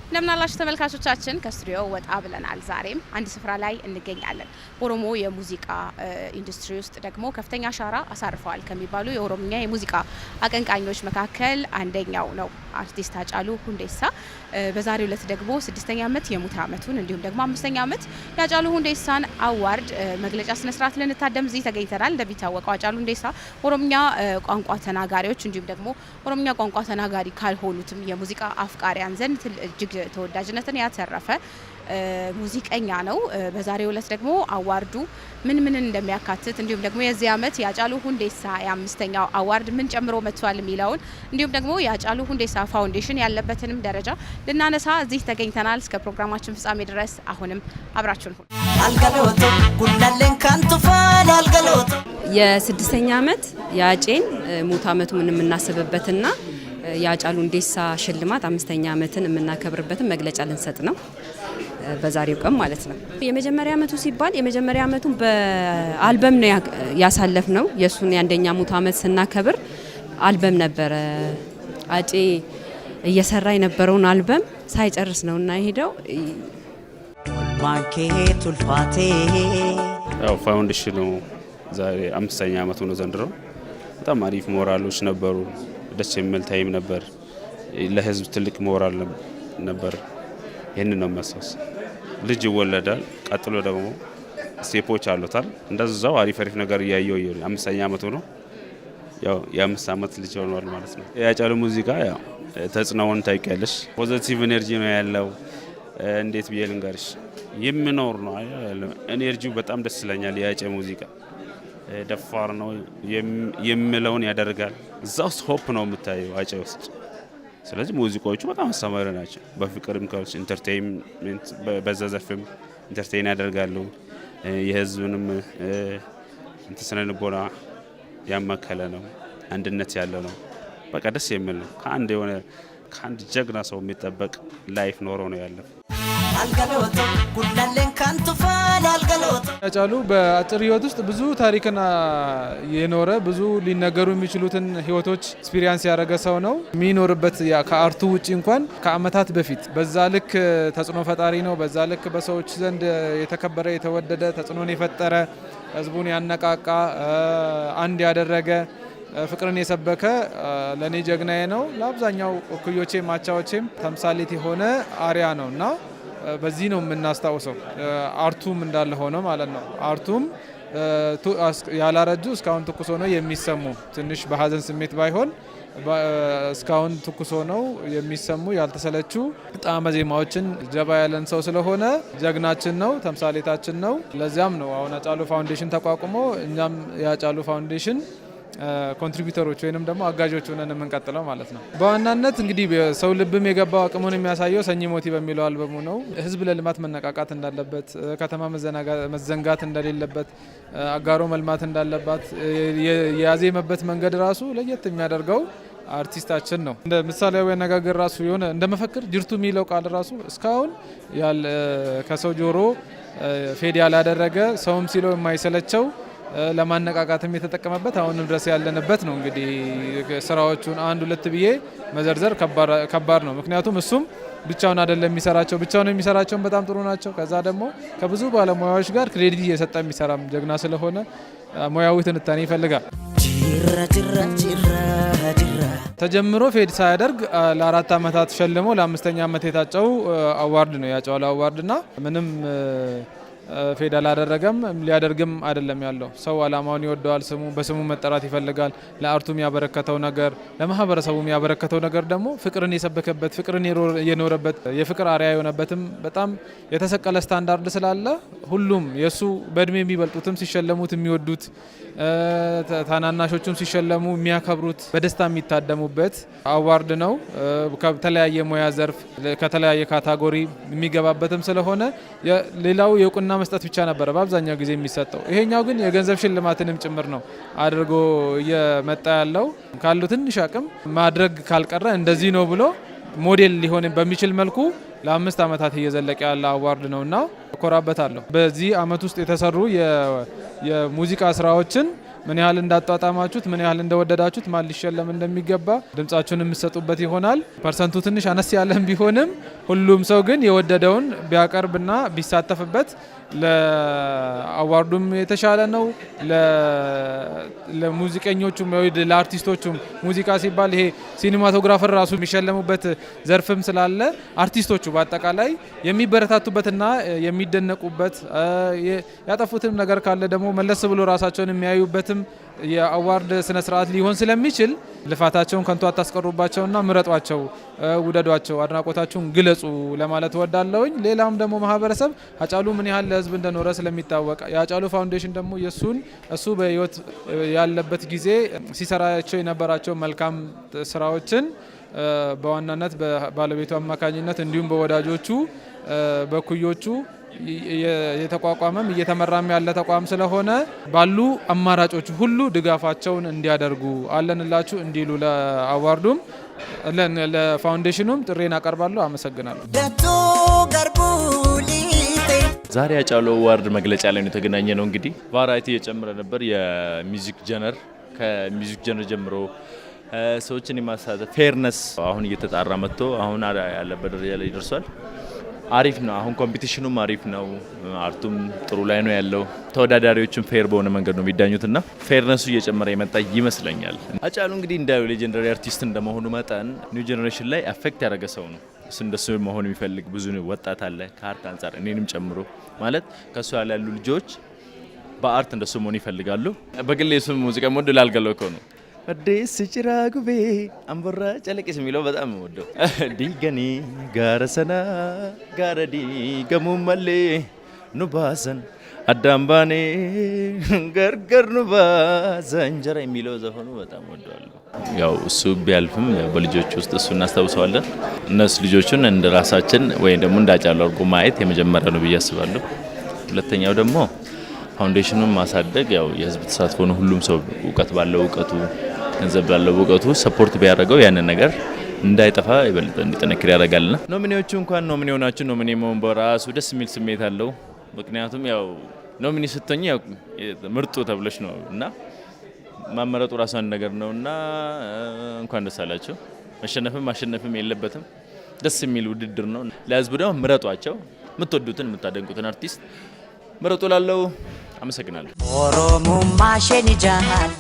እንደምናላችሁ ተመልካቾቻችን ከስቱዲዮ ወጣ ብለናል። ዛሬም አንድ ስፍራ ላይ እንገኛለን። ኦሮሞ የሙዚቃ ኢንዱስትሪ ውስጥ ደግሞ ከፍተኛ አሻራ አሳርፈዋል ከሚባሉ የኦሮምኛ የሙዚቃ አቀንቃኞች መካከል አንደኛው ነው አርቲስት ሃጫሉ ሁንዴሳ። በዛሬው ዕለት ደግሞ 6ኛ ዓመት የሙት ዓመቱን እንዲሁም ደግሞ 5ኛ ዓመት የሃጫሉ ሁንዴሳን አዋርድ መግለጫ ስነ ስርዓት ልንታደም እዚህ ተገኝተናል። እንደሚታወቀው ሃጫሉ ሁንዴሳ ኦሮምኛ ቋንቋ ተናጋሪዎች እንዲሁም ደግሞ ኦሮምኛ ቋንቋ ተናጋሪ ካልሆኑትም የሙዚቃ አፍቃሪያን ዘንድ እጅግ ተወዳጅነትን ያተረፈ ሙዚቀኛ ነው። በዛሬው ዕለት ደግሞ አዋርዱ ምን እንደሚያካትት እንዲሁም ደግሞ የዚህ ዓመት የሃጫሉ ሁንዴሳ የ5ኛው አዋርድ ምን ጨምሮ መጥቷል የሚለውን እንዲሁም ደግሞ የሃጫሉ ሁንዴሳ ፋውንዴሽን ያለበትንም ደረጃ ልናነሳ እዚህ ተገኝተናል። እስከ ፕሮግራማችን ፍጻሜ ድረስ አሁንም አብራችሁን ሁኑ። አልገሎቶ ጉላለን ካንቱፋል አልገሎቶ የ6ኛ ዓመት የአጬን ሙት ዓመቱን የምናስብበትና የሃጫሉ ሁንዴሳ ሽልማት 5ኛ ዓመትን የምናከብርበትን መግለጫ ልንሰጥ ነው በዛሬው ቀን ማለት ነው። የመጀመሪያ ዓመቱ ሲባል የመጀመሪያ ዓመቱን በአልበም ነው ያሳለፍ ነው። የሱን የአንደኛ ሙት ዓመት ስናከብር አልበም ነበረ። አጬ እየሰራ የነበረውን አልበም ሳይጨርስ ነውና የሄደው። ማንኬት ኡልፋቴ ያው ፋውንዴሽኑ ዛሬ 5ኛ ዓመቱ ነው ዘንድሮ። በጣም አሪፍ ሞራሎች ነበሩ። ደስ የሚል ታይም ነበር። ለህዝብ ትልቅ ሞራል ነበር። ይሄንን ነው ማሳስ ልጅ ይወለዳል። ቀጥሎ ደግሞ ስቴፖች አሉታል። እንደዛው አሪፍ ነገር እያየው 5ኛ ዓመቱ ነው። ያው የ5 ዓመት ልጅ ሆኗል ማለት ነው። የሃጫሉ ሙዚቃ ያው ተጽናውን ታይቀለሽ። ፖዚቲቭ ኤነርጂ ነው ያለው። እንዴት ብዬ ልንገርሽ የሚኖር ነው ኤነርጂው በጣም ደስ ይለኛል። የሃጫ ሙዚቃ ደፋር ነው የሚለውን ያደርጋል። እዛው ሆፕ ነው የምታየው ሃጫ ውስጥ። ስለዚህ ሙዚቃዎቹ በጣም አስተማሪ ናቸው። በፍቅርም ካልሽ ኢንተርቴይንመንት በዘዘፍም ኢንተርቴይን ያደርጋሉ። የህዝብንም ስነ ልቦና ያማከለ ነው። አንድነት ያለው ነው። በቃ ደስ የሚል ነው። ከአንድ ጀግና ሰው የሚጠበቅ ላይፍ ኖሮ ነው ያለው። አልገሎቶ ጉላለን ካንቱፋል አልገሎቶ ሃጫሉ በአጭር ህይወት ውስጥ ብዙ ታሪክና የኖረ ብዙ ሊነገሩ የሚችሉትን ህይወቶች ኤክስፒሪየንስ ያደረገ ሰው ነው። የሚኖርበት ከአርቱ ውጪ እንኳን ከአመታት በፊት በዛ ልክ ተጽዕኖ ፈጣሪ ነው። በዛ ልክ በሰዎች ዘንድ የተከበረ የተወደደ ተጽዕኖን የፈጠረ ህዝቡን ያነቃቃ አንድ ያደረገ ፍቅርን የሰበከ ለኔ ጀግናዬ ነው። ለአብዛኛው እኩዮቼም ማቻዎቼም ተምሳሌት የሆነ አሪያ ነውና በዚህ ነው የምናስታውሰው። አርቱም እንዳለ ሆነ ማለት ነው። አርቱም ያላረጁ እስካሁን ትኩስ ሆነው የሚሰሙ ትንሽ በሀዘን ስሜት ባይሆን እስካሁን ትኩስ ሆነው የሚሰሙ ያልተሰለቹ ጣዕመ ዜማዎችን ጀባ ያለን ሰው ስለሆነ ጀግናችን ነው፣ ተምሳሌታችን ነው። ለዚያም ነው አሁን ሃጫሉ ፋውንዴሽን ተቋቁሞ እኛም የሃጫሉ ፋውንዴሽን ኮንትሪቢዩተሮች ወይንም ደግሞ አጋዦች ሆነን የምንቀጥለው ማለት ነው። በዋናነት እንግዲህ ሰው ልብም የገባው አቅሙን የሚያሳየው ሰኚ ሞቲ በሚለው አልበሙ ነው። ህዝብ ለልማት መነቃቃት እንዳለበት፣ ከተማ መዘንጋት እንደሌለበት፣ አጋሮ መልማት እንዳለባት የያዜመበት መንገድ ራሱ ለየት የሚያደርገው አርቲስታችን ነው። እንደ ምሳሌያዊ አነጋገር ራሱ የሆነ እንደ መፈክር ጅርቱ የሚለው ቃል ራሱ እስካሁን ከሰው ጆሮ ፌድ ያላደረገ ሰውም ሲለው የማይሰለቸው ለማነቃቃትም የተጠቀመበት አሁንም ድረስ ያለንበት ነው። እንግዲህ ስራዎቹን 1-2 ብዬ መዘርዘር ከባድ ነው። ምክንያቱም እሱም ብቻውን አይደለም የሚሰራቸው። ብቻውን የሚሰራቸውን በጣም ጥሩ ናቸው። ከዛ ደግሞ ከብዙ ባለሙያዎች ጋር ክሬዲት እየሰጠ የሚሰራም ጀግና ስለሆነ ሙያዊ ትንታኔ ይፈልጋል። ተጀምሮ ፌድ ሳያደርግ ለ4 ዓመታት ሸልሞ ለ5ኛ ዓመት የታጨው አዋርድ ነው የሃጫሉ አዋርድና ምንም ፌድ አላደረገም፣ ሊያደርግም አይደለም ያለው። ሰው አላማውን ይወደዋል፣ በስሙ መጠራት ይፈልጋል። ለአርቱም ያበረከተው ነገር ለማህበረሰቡም ያበረከተው ነገር ደግሞ ፍቅርን የሰበከበት ፍቅርን የኖረበት የፍቅር አርአያ የሆነበትም በጣም የተሰቀለ ስታንዳርድ ስላለ ሁሉም የሱ በእድሜ የሚበልጡትም ሲሸለሙት የሚወዱት ታናናሾቹም ሲሸለሙ የሚያከብሩት በደስታ የሚታደሙበት አዋርድ ነው። ከተለያየ ሙያ ዘርፍ ከተለያየ ካታጎሪ የሚገባበትም ስለሆነ ሌላው የእውቅና መስጠት ብቻ ነበረ በአብዛኛው ጊዜ የሚሰጠው። ይሄኛው ግን የገንዘብ ሽልማትንም ጭምር ነው አድርጎ እየመጣ ያለው። ካለው ትንሽ አቅም ማድረግ ካልቀረ እንደዚህ ነው ብሎ ሞዴል ሊሆን በሚችል መልኩ ለ5 ዓመታት እየዘለቀ ያለ አዋርድ ነውና እኮራበታለሁ። በዚህ አመት ውስጥ የተሰሩ የሙዚቃ ስራዎችን ምን ያህል እንዳጣጣማችሁት ምን ያህል እንደወደዳችሁት ማን ሊሸለም እንደሚገባ ድምጻችሁን የምትሰጡበት ይሆናል። ፐርሰንቱ ትንሽ አነስ ያለም ቢሆንም ሁሉም ሰው ግን የወደደውን ቢያቀርብና ቢሳተፍበት ለአዋርዱም የተሻለ ነው። ለሙዚቀኞቹም ወይ ለአርቲስቶቹም ሙዚቃ ሲባል ይሄ ሲኒማቶግራፈር ራሱ የሚሸለሙበት ዘርፍም ስላለ አርቲስቶቹ በአጠቃላይ የሚበረታቱበትና የሚደነቁበት ያጠፉትም ነገር ካለ ደግሞ መለስ ብሎ ራሳቸውን የሚያዩበትም የአዋርድ ስነ ስርዓት ሊሆን ስለሚችል ልፋታቸውን ከንቱ አታስቀሩባቸውና ምረጧቸው፣ ውደዷቸው፣ አድናቆታችሁን ግለጹ ለማለት እወዳለሁኝ። ሌላም ደግሞ ማህበረሰብ ሃጫሉ ምን ያህል ለህዝብ እንደኖረ ስለሚታወቅ የሃጫሉ ፋውንዴሽን ደግሞ እሱ በህይወት ያለበት ጊዜ ሲሰራቸው የነበራቸው መልካም ስራዎችን በዋናነት በባለቤቱ አማካኝነት እንዲሁም በወዳጆቹ በኩዮቹ የተቋቋመም እየተመራም ያለ ተቋም ስለሆነ ባሉ አማራጮች ሁሉ ድጋፋቸውን እንዲያደርጉ አለንላችሁ እንዲሉ ለአዋርዱም ለፋውንዴሽኑም ጥሬን አቀርባለሁ። አመሰግናለሁ። ዛሬ ሃጫሉ አዋርድ መግለጫ ላይ ነው የተገናኘ ነው። እንግዲህ ቫራይቲ እየጨመረ ነበር። የሚውዚክ ጀነር ከሚውዚክ ጀነር ጀምሮ ሰዎችን የማሳተፍ ፌርነስ አሁን እየተጣራ መጥቶ አሁን ያለበት ደረጃ ላይ ደርሷል። አሪፍ ነው። አሁን ኮምፒቲሽኑም አሪፍ ነው። አርቱም ጥሩ ላይ ነው ያለው። ተወዳዳሪዎችም ፌር በሆነ መንገድ ነው የሚዳኙትና ፌርነሱ እየጨመረ የመጣ ይመስለኛል። ሃጫሉ እንግዲህ እንደ ሌጀንደሪ አርቲስት እንደመሆኑ መጠን ኒው ጄኔሬሽን ላይ አፌክት ያደረገ ሰው ነው። እሱ እንደሱ መሆን የሚፈልግ ብዙ ወጣት አለ ከአርት አንጻር እኔንም ጨምሮ ማለት ከሱ ያሉ ልጆች በአርት እንደሱ መሆን ይፈልጋሉ። በግሌ እሱ ሙዚቃ ሞድ ላልገለኮ ነው አዲስ ጭራጉቤ አንበራ ጨለቄስ የሚለው በጣም ወደው ዲገኒ ጋረሰና ጋረዲ ገሙመሌ ኑባሰን አዳምባኔ ገርገር ኑባሰን ጀራ የሚለው ዘፈኑ በጣም ወደዋለሁ። ያው እሱ ቢያልፍም በልጆች ውስጥ እሱ እናስታውሰዋለን። እነሱ ልጆቹን እንደ ራሳችን ወይም ደግሞ እንዳጫሉ አድርጎ ማየት የመጀመሪያ ነው ብዬ አስባለሁ። ሁለተኛው ደግሞ ፋውንዴሽኑን ማሳደግ ያው የህዝብ ተሳትፎ ነው። ሁሉም ሰው እውቀት ባለው እውቀቱ ገንዘብ ባለው እውቀቱ ሰፖርት ቢያደርገው ያንን ነገር እንዳይጠፋ ይበልጥ እንዲጠነክር ያደርጋልና ኖሚኔዎቹ እንኳን ኖሚኔ ሆናችሁ ኖሚኔ መሆን በራሱ ደስ የሚል ስሜት አለው። ምክንያቱም ያው ኖሚኔ ስትሆኚ ያው ምርጡ ተብለሽ ነው እና ማመረጡ ራሱ አንድ ነገር ነውና እንኳን ደስ አላችሁ። መሸነፍም ማሸነፍም የለበትም። ደስ የሚል ውድድር ነው። ለህዝቡ ደግሞ ምረጧቸው። የምትወዱትን የምታደንቁትን አርቲስት ምረጡ ላለው አመሰግናለሁ። ኦሮሞማ ሸኒ ጃሃሌ